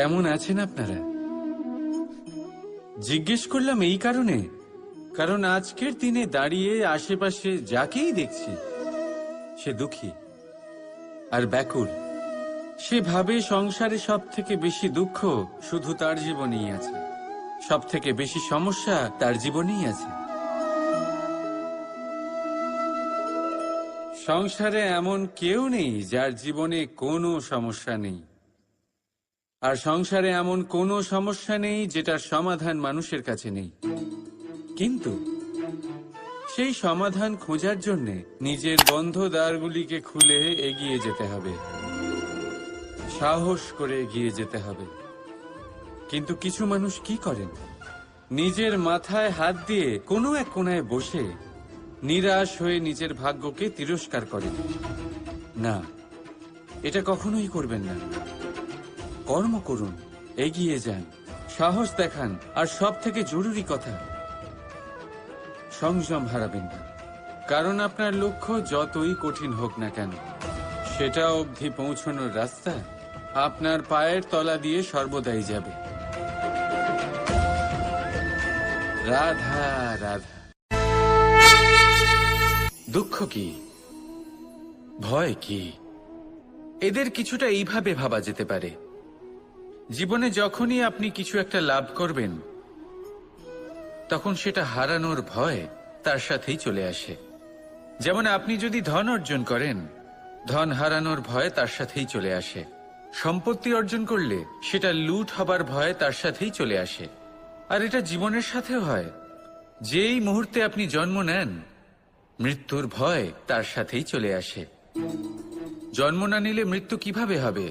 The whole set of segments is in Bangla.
কেমন আছেন আপনারা? জিজ্ঞেস করলাম এই কারণে, কারণ আজকের দিনে দাঁড়িয়ে আশেপাশে যাকেই দেখছি সে দুঃখী আর ব্যাকুল। সে ভাবে সংসারে সব থেকে বেশি দুঃখ শুধু তার জীবনেই আছে, সব থেকে বেশি সমস্যা তার জীবনেই আছে। সংসারে এমন কেউ নেই যার জীবনে কোনো সমস্যা নেই, আর সংসারে এমন কোনো সমস্যা নেই যেটার সমাধান মানুষের কাছে নেই। কিন্তু সেই সমাধান খোঁজার জন্য নিজের বন্ধ দ্বারগুলিকে খুলে এগিয়ে যেতে হবে, সাহস করে এগিয়ে যেতে হবে। কিন্তু কিছু মানুষ কি করেন, নিজের মাথায় হাত দিয়ে কোনো এক কোণায় বসে নিরাশ হয়ে নিজের ভাগ্যকে তিরস্কার করেন। না, এটা কখনোই করবেন না। কর্ম করুন, এগিয়ে যান, সাহস দেখান, আর সব থেকে জরুরি কথা, সংযম হারাবেন না। কারণ আপনার লক্ষ্য যতই কঠিন হোক না কেন, সেটা অবধি পৌঁছানোর রাস্তা আপনার পায়ের তলা দিয়ে সর্বদাই যাবে। রাধা রাধা। দুঃখ কি, ভয় কি, এদের কিছুটা এইভাবে ভাবা যেতে পারে। জীবনে যখনই আপনি কিছু একটা লাভ করবেন, তখন সেটা হারানোর ভয় তার সাথেই চলে আসে। যেমন আপনি যদি ধন অর্জন করেন, ধন হারানোর ভয় তার সাথেই চলে আসে। সম্পত্তি অর্জন করলে সেটা লুট হবার ভয় তার সাথেই চলে আসে। আর এটা জীবনের সাথেও হয়। যেই মুহূর্তে আপনি জন্ম নেন, মৃত্যুর ভয় তার সাথেই চলে আসে। জন্ম না নিলে মৃত্যু কিভাবে হবে?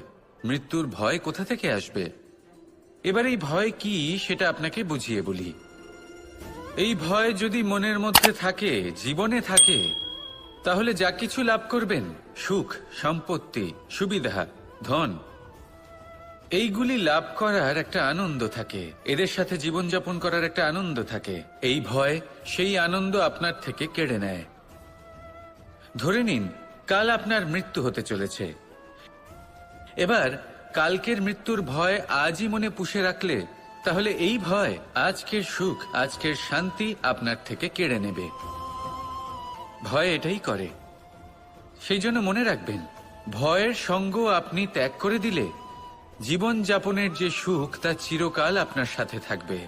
মৃত্যুর ভয় কোথা থেকে আসবে? এবার এই ভয় কি সেটা আপনাকে বুঝিয়ে বলি। এই ভয় যদি মনের মধ্যে থাকে, জীবনে থাকে, তাহলে যা কিছু লাভ করবেন, সুখ, সম্পত্তি, সুবিধা, ধন, এইগুলি লাভ করার একটা আনন্দ থাকে, এদের সাথে জীবনযাপন করার একটা আনন্দ থাকে। এই ভয় সেই আনন্দ আপনার থেকে কেড়ে নেয়। ধরে নিন কাল আপনার মৃত্যু হতে চলেছে। এবার কালকের মৃত্যুর ভয় আজই মনে পুষে রাখলে, তাহলে এই ভয় আজকের সুখ, আজকের শান্তি আপনার থেকে কেড়ে নেবে। ভয় এটাই করে। সেই জন্য মনে রাখবেন, ভয়ের সঙ্গ আপনি ত্যাগ করে দিলে জীবন যাপনের যে সুখ তা চিরকাল আপনার সাথে থাকবে।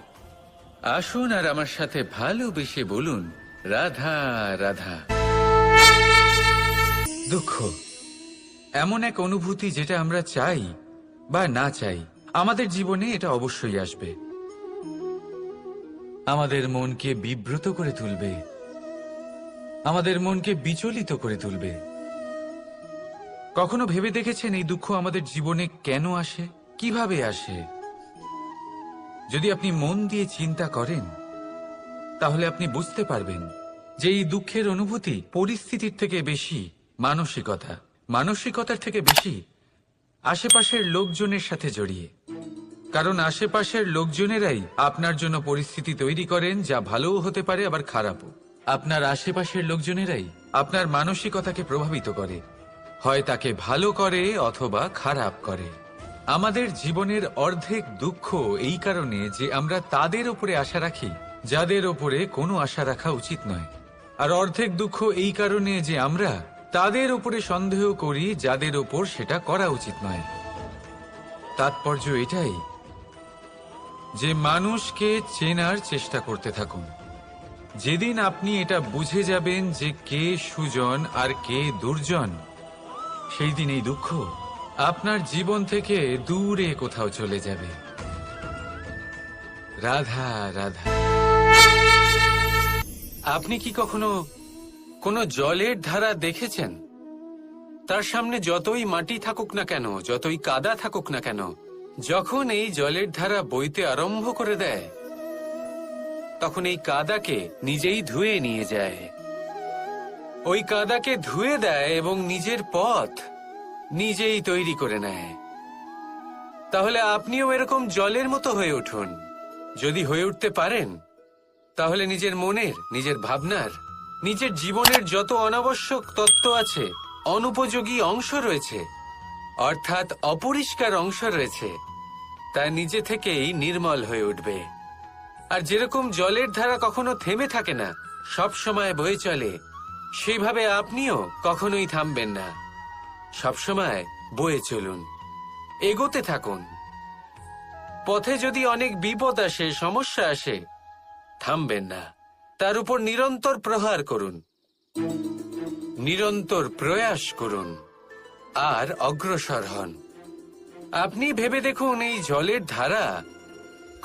আসুন আর আমার সাথে ভালোবেসে বলুন, রাধা রাধা। দুঃখ এমন এক অনুভূতি যেটা আমরা চাই বা না চাই, আমাদের জীবনে এটা অবশ্যই আসবে। আমাদের মনকে বিব্রত করে তুলবে, আমাদের মনকে বিচলিত করে তুলবে। কখনো ভেবে দেখেছেন এই দুঃখ আমাদের জীবনে কেন আসে, কিভাবে আসে? যদি আপনি মন দিয়ে চিন্তা করেন, তাহলে আপনি বুঝতে পারবেন যে এই দুঃখের অনুভূতি পরিস্থিতির থেকে বেশি মানসিকতা, মানসিকতার থেকে বেশি আশেপাশের লোকজনের সাথে জড়িয়ে। কারণ আশেপাশের লোকজনেরাই আপনার জন্য পরিস্থিতি তৈরি করেন, যা ভালোও হতে পারে আবার খারাপও। আপনার আশেপাশের লোকজনেরাই আপনার মানসিকতাকে প্রভাবিত করে, হয় তাকে ভালো করে অথবা খারাপ করে। আমাদের জীবনের অর্ধেক দুঃখ এই কারণে যে আমরা তাদের উপরে আশা রাখি যাদের উপরে কোনো আশা রাখা উচিত নয়, আর অর্ধেক দুঃখ এই কারণে যে আমরা তাদের উপরে সন্দেহ করি যাদের উপর সেটা করা উচিত নয়। তাৎপর্য এটাই যে মানুষকে চেনার চেষ্টা করতে থাকুন। যেদিন আপনি এটা বুঝে যাবেন যে কে সুজন আর কে দুর্জন, সেই দিন এই দুঃখ আপনার জীবন থেকে দূরে কোথাও চলে যাবে। রাধা রাধা। আপনি কি কখনো কোনো জলের ধারা দেখেছেন? তার সামনে যতই মাটি থাকুক না কেন, যতই কাদা থাকুক না কেন, যখন এই জলের ধারা বইতে আরম্ভ করে দেয়, তখন এই কাদাকে নিজেই ধুয়ে নিয়ে যায়। ওই কাদাকে ধুয়ে দেয় এবং নিজের পথ নিজেই তৈরি করে নেয়। তাহলে আপনিও এরকম জলের মতো হয়ে উঠুন। যদি হয়ে উঠতে পারেন, তাহলে নিজের মনের, নিজের ভাবনার, নিজের জীবনের যত অনাবশ্যক তত্ত্ব আছে, অনুপযোগী অংশ রয়েছে, অর্থাৎ অপরিষ্কার অংশ রয়েছে, তা নিজে থেকেই নির্মল হয়ে উঠবে। আর যেরকম জলের ধারা কখনো থেমে থাকে না, সব সময় বয়ে চলে, সেইভাবে আপনিও কখনোই থামবেন না। সবসময় বয়ে চলুন, এগোতে থাকুন। পথে যদি অনেক বিপদ আসে, সমস্যা আসে, থামবেন না, তার উপর নিরন্তর প্রহার করুন, নিরন্তর প্রয়াস করুন আর অগ্রসর হন। আপনি ভেবে দেখুন, এই জলের ধারা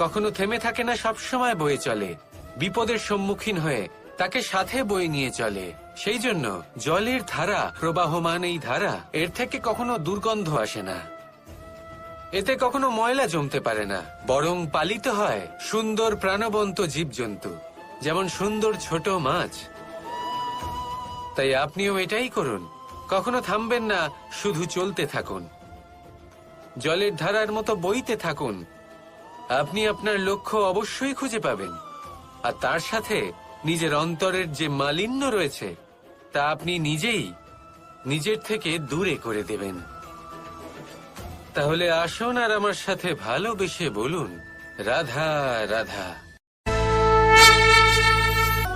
কখনো থেমে থাকে না, সবসময় বয়ে চলে, বিপদের সম্মুখীন হয়ে তাকে সাথে বয়ে নিয়ে চলে। সেই জন্য জলের ধারা, প্রবাহমান এই ধারা, এর থেকে কখনো দুর্গন্ধ আসে না, এতে কখনো ময়লা জমতে পারে না, বরং পালিত হয় সুন্দর প্রাণবন্ত জীবজন্তু, যেমন সুন্দর ছোট মাছ। তাই আপনিও এটাই করুন, কখনো থামবেন না, শুধু চলতে থাকুন, জলের ধারার মতো বইতে থাকুন। আপনি আপনার লক্ষ্য অবশ্যই খুঁজে পাবেন, আর তার সাথে নিজের অন্তরের যে মালিন্য রয়েছে তা আপনি নিজেই নিজের থেকে দূরে করে দেবেন। তাহলে আসুন আর আমার সাথে ভালোবেসে বলুন, রাধা রাধা।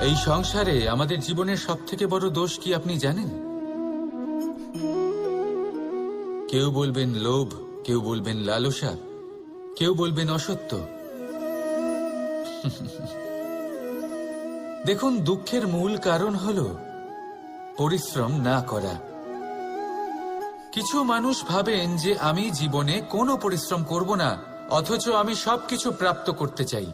এই সংসারে আমাদের জীবনের সবথেকে বড় দোষ কি আপনি জানেন? কেউ বলবেন লোভ, কেউ বলবেন লালসা, কেউ বলবেন অসত্য। দেখুন, দুঃখের মূল কারণ হলো পরিশ্রম না করা। কিছু মানুষ ভাবেন যে আমি জীবনে কোনো পরিশ্রম করব না, অথচ আমি সবকিছু প্রাপ্ত করতে চাই।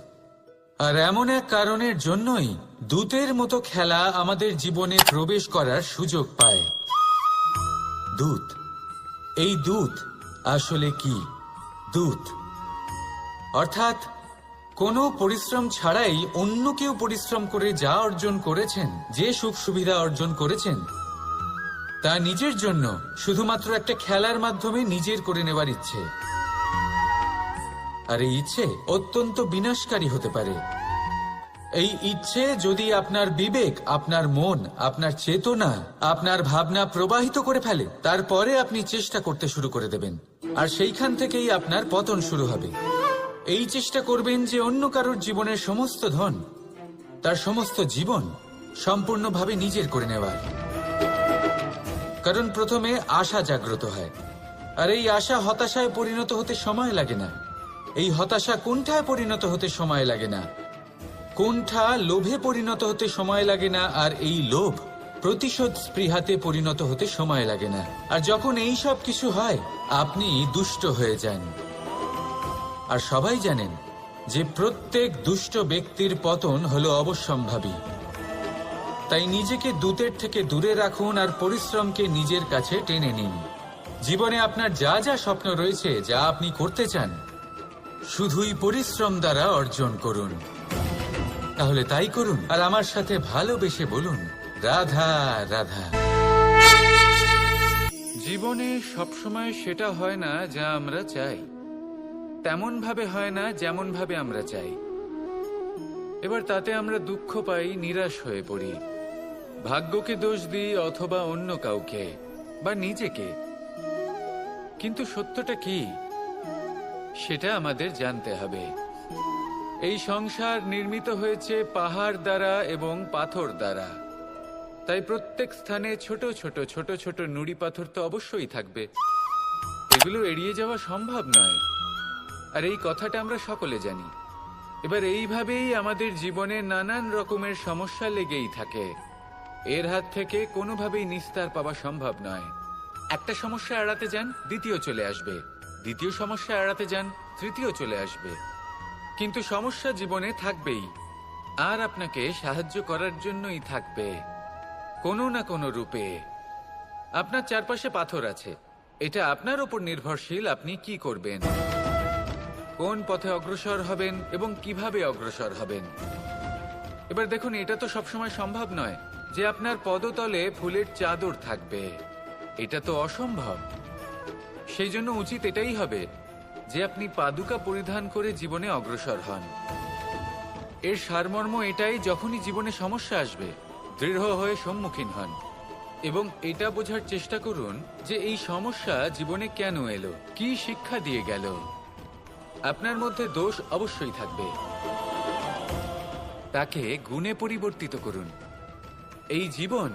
আর এমন এক কারণের জন্যই দূতের মতো খেলা আমাদের জীবনে প্রবেশ করার সুযোগ পায়। দূত, এই দূত আসলে কি? দূত অর্থাৎ কোনো পরিশ্রম ছাড়াই অন্য কেউ পরিশ্রম করে যা অর্জন করেছেন, যে সুখ সুবিধা অর্জন করেছেন, তা নিজের জন্য শুধুমাত্র একটা খেলার মাধ্যমে নিজের করে নেওয়ার ইচ্ছে। আর এই ইচ্ছে অত্যন্ত বিনাশকারী হতে পারে। এই ইচ্ছে যদি আপনার বিবেক, আপনার মন, আপনার চেতনা, আপনার ভাবনা প্রবাহিত করে ফেলে, তারপরে আপনি চেষ্টা করতে শুরু করে দেবেন, আর সেইখান থেকেই আপনার পতন শুরু হবে। এই চেষ্টা করবেন যে অন্য কারোর জীবনের সমস্ত ধন, তার সমস্ত জীবন সম্পূর্ণভাবে নিজের করে নেওয়ার। কারণ প্রথমে আশা জাগ্রত হয়, আর এই আশা হতাশায় পরিণত হতে সময় লাগে না। এই হতাশা কুণ্ঠায় পরিণত হতে সময় লাগে না, কুণ্ঠা লোভে পরিণত হতে সময় লাগে না, আর এই লোভ প্রতিশোধ স্পৃহাতে পরিণত হতে সময় লাগে না। আর যখন এই সব কিছু হয়, আপনি দুষ্ট হয়ে যান। আর সবাই জানেন যে প্রত্যেক দুষ্ট ব্যক্তির পতন হলো অবশ্যম্ভাবী। তাই নিজেকে দূতের থেকে দূরে রাখুন আর পরিশ্রমকে নিজের কাছে টেনে নিন। জীবনে আপনার যা যা স্বপ্ন রয়েছে, যা আপনি করতে চান, শুধুই পরিশ্রম দ্বারা অর্জন করুন। তাহলে তাই করুন, আর আমার সাথে ভালোবেসে বলুন, রাধা রাধা। জীবনে সবসময় সেটা হয় না যা আমরা চাই, তেমন ভাবে হয় না যেমন ভাবে আমরা চাই। এবার তাতে আমরা দুঃখ পাই, নিরাশ হয়ে পড়ি, ভাগ্যকে দোষ দিই অথবা অন্য কাউকে বা নিজেকে। কিন্তু সত্যটা কি, সেটা আমাদের জানতে হবে। এই সংসার নির্মিত হয়েছে পাহাড় দ্বারা এবং পাথর দ্বারা। তাই প্রত্যেক স্থানে ছোট ছোট ছোট ছোট নুড়ি পাথর তো অবশ্যই থাকবে, এগুলো এড়িয়ে যাওয়া সম্ভব নয়। আর এই কথাটা আমরা সকলে জানি। এবার এইভাবেই আমাদের জীবনে নানান রকমের সমস্যা লেগেই থাকে। এর হাত থেকে কোনোভাবেই নিস্তার পাওয়া সম্ভব নয়। একটা সমস্যা এড়াতে যান, দ্বিতীয় চলে আসবে, দ্বিতীয় সমস্যা এড়াতে যান, তৃতীয় চলে আসবে। কিন্তু সমস্যা জীবনে থাকবেই, আর আপনাকে সাহায্য করার জন্যই থাকবে কোনো না কোনো রূপে। আপনার চারপাশে পাথর আছে, এটা আপনার উপর নির্ভরশীল আপনি কি করবেন, কোন পথে অগ্রসর হবেন এবং কিভাবে অগ্রসর হবেন। এবার দেখুন, এটা তো সবসময় সম্ভব নয় যে আপনার পদতলে ফুলের চাদর থাকবে, এটা তো অসম্ভব। সেই জন্য উচিত এটাই হবে যে আপনি পাদুকা পরিধান করে জীবনে অগ্রসর হন। এর সারমর্ম এটাই, যখনই জীবনে সমস্যা আসবে দৃঢ় হয়ে সম্মুখীন হন এবং এটা বোঝার চেষ্টা করুন যে এই সমস্যা জীবনে কেন এলো, কি শিক্ষা দিয়ে গেল। আপনার মধ্যে দোষ অবশ্যই থাকবে, তাকে গুণে পরিবর্তিত করুন। এই জীবন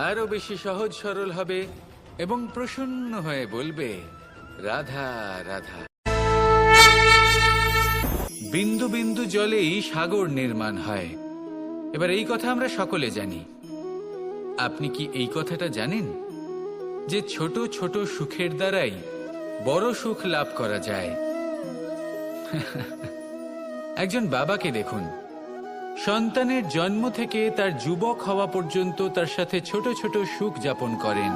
আরো বেশি সহজ সরল হবে এবং প্রসন্ন হয়ে বলবে, রাধা রাধা। বিন্দু বিন্দু জলেই সাগর নির্মাণ হয়। এবার এই কথা আমরা সকলে জানি। আপনি কি এই কথাটা জানেন যে ছোট ছোট সুখের দ্বারাই বড় সুখ লাভ করা যায়? একজন বাবাকে দেখুন, সন্তানের জন্ম থেকে তার যুবক হওয়া পর্যন্ত তার সাথে ছোট ছোট সুখ যাপন করেন।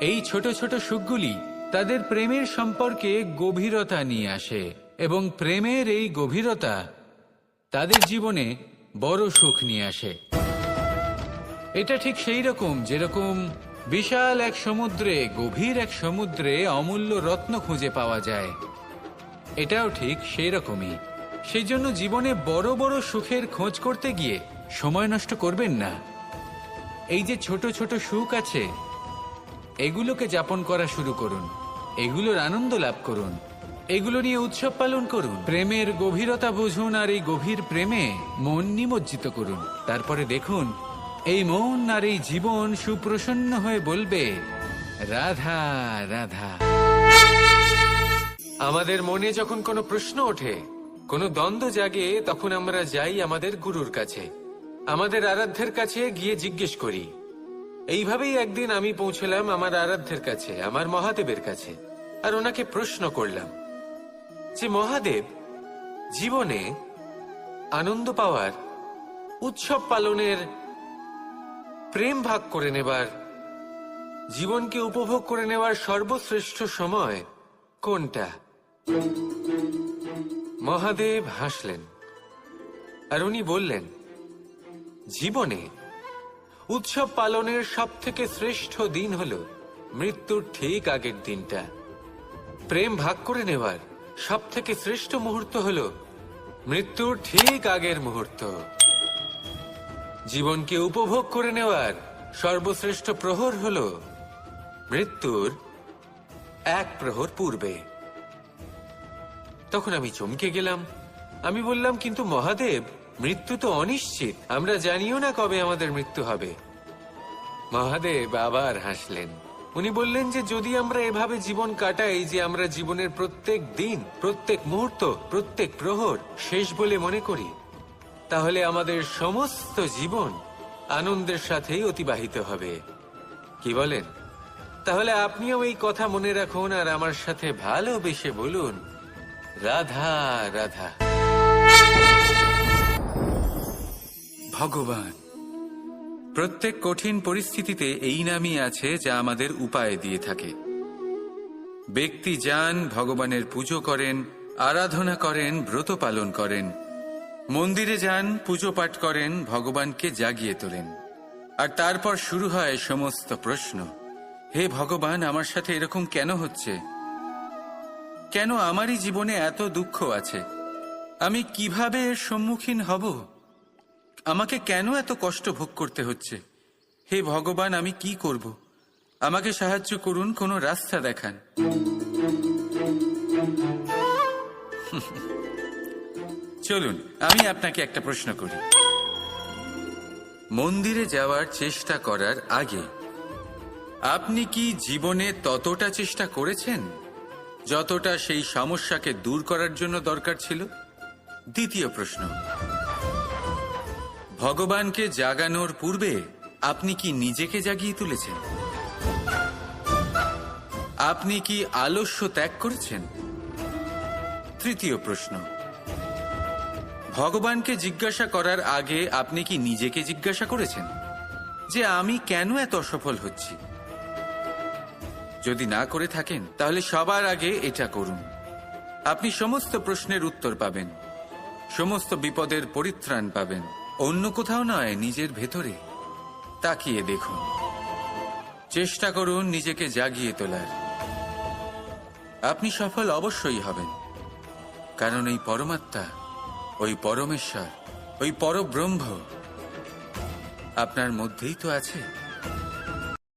এই ছোট ছোট সুখগুলি তাদের প্রেমের সম্পর্কে গভীরতা নিয়ে আসে এবং প্রেমের এই গভীরতা তাদের জীবনে বড় সুখ নিয়ে আসে। এটা ঠিক সেই রকম যেরকম বিশাল এক সমুদ্রে, গভীর এক সমুদ্রে অমূল্য রত্ন খুঁজে পাওয়া যায়। এটাও ঠিক সেই রকমই। সেই জন্য জীবনে বড় বড় সুখের খোঁজ করতে গিয়ে সময় নষ্ট করবেন না। এই যে ছোট ছোট সুখ আছে, এগুলোকে যাপন করা শুরু করুন, এগুলোর আনন্দ লাভ করুন, এগুলো নিয়ে উৎসব পালন করুন, প্রেমের গভীরতা বুঝুন আর এই গভীর প্রেমে মন নিমজ্জিত করুন। তারপরে দেখুন এই মন আর এই জীবন সুপ্রসন্ন হয়ে বলবে, রাধা রাধা। আমাদের মনে যখন কোনো প্রশ্ন ওঠে, কোনো দ্বন্দ্ব জাগে, তখন আমরা যাই আমাদের গুরুর কাছে, আমাদের আরাধ্যের কাছে গিয়ে জিজ্ঞেস করি। এইভাবেই একদিন আমি পৌঁছলাম আমার আরাধ্যের কাছে, আমার মহাদেবের কাছে, আর ওনাকে প্রশ্ন করলাম যে মহাদেব, জীবনে আনন্দ পাওয়ার, উৎসব পালনের, প্রেম ভাগ করে নেবার, জীবনকে উপভোগ করে নেওয়ার সর্বশ্রেষ্ঠ সময় কোনটা? মহাদেব হাসলেন আর উনি বললেন, জীবনে উৎসব পালনের সব থেকে শ্রেষ্ঠ দিন হল মৃত্যুর ঠিক আগের দিনটা। প্রেম ভাগ করে নেওয়ার সব থেকে শ্রেষ্ঠ মুহূর্ত হল মৃত্যুর ঠিক আগের মুহূর্ত। জীবনকে উপভোগ করে নেওয়ার সর্বশ্রেষ্ঠ প্রহর হল মৃত্যুর এক প্রহর পূর্বে। তখন আমি চমকে গেলাম। আমি বললাম, কিন্তু মহাদেব, মৃত্যু তো অনিশ্চিত, আমরা জানিও না কবে আমাদের মৃত্যু হবে। মহাদেব আবার হাসলেন। উনি বললেন যে যদি আমরা এভাবে জীবন কাটাই যে আমরা জীবনের প্রত্যেক দিন, প্রত্যেক মুহূর্ত, প্রত্যেক প্রহর শেষ বলে মনে করি, তাহলে আমাদের সমস্ত জীবন আনন্দের সাথেই অতিবাহিত হবে। কি বলেন? তাহলে আপনিও এই কথা মনে রাখুন আর আমার সাথে ভালোবেসে বলুন, রাধা রাধা। ভগবান প্রত্যেক কঠিন পরিস্থিতিতে এই নামই আছে যা আমাদের উপায় দিয়ে থাকে। ব্যক্তি যান, ভগবানের পুজো করেন, আরাধনা করেন, ব্রত পালন করেন, মন্দিরে যান, পুজো পাঠ করেন, ভগবানকে জাগিয়ে তোলেন, আর তারপর শুরু হয় সমস্ত প্রশ্ন। হে ভগবান, আমার সাথে এরকম কেন হচ্ছে? কেন আমারই জীবনে এত দুঃখ আছে? আমি কিভাবে এর সম্মুখীন হব? আমাকে কেন এত কষ্ট ভোগ করতে হচ্ছে? হে ভগবান, আমি কি করব? আমাকে সাহায্য করুন, কোনো রাস্তা দেখান। চলুন আমি আপনাকে একটা প্রশ্ন করি। মন্দিরে যাওয়ার চেষ্টা করার আগে আপনি কি জীবনে ততটা চেষ্টা করেছেন যতটা সেই সমস্যাকে দূর করার জন্য দরকার ছিল? দ্বিতীয় প্রশ্ন, ভগবানকে জাগানোর পূর্বে আপনি কি নিজেকে জাগিয়ে তুলেছেন? আপনি কি আলস্য ত্যাগ করেছেন? তৃতীয় প্রশ্ন, ভগবানকে জিজ্ঞাসা করার আগে আপনি কি নিজেকে জিজ্ঞাসা করেছেন যে আমি কেন এত অসফল হচ্ছি? যদি না করে থাকেন তাহলে সবার আগে এটা করুন। আপনি সমস্ত প্রশ্নের উত্তর পাবেন, সমস্ত বিপদের পরিত্রাণ পাবেন। অন্য কোথাও নয়, নিজের ভেতরে তাকিয়ে দেখুন। চেষ্টা করুন নিজেকে জাগিয়ে তোলার। আপনি সফল অবশ্যই হবেন, কারণ এই পরমাত্মা, ওই পরমেশ্বর, ওই পরব্রহ্ম আপনার মধ্যেই তো আছে।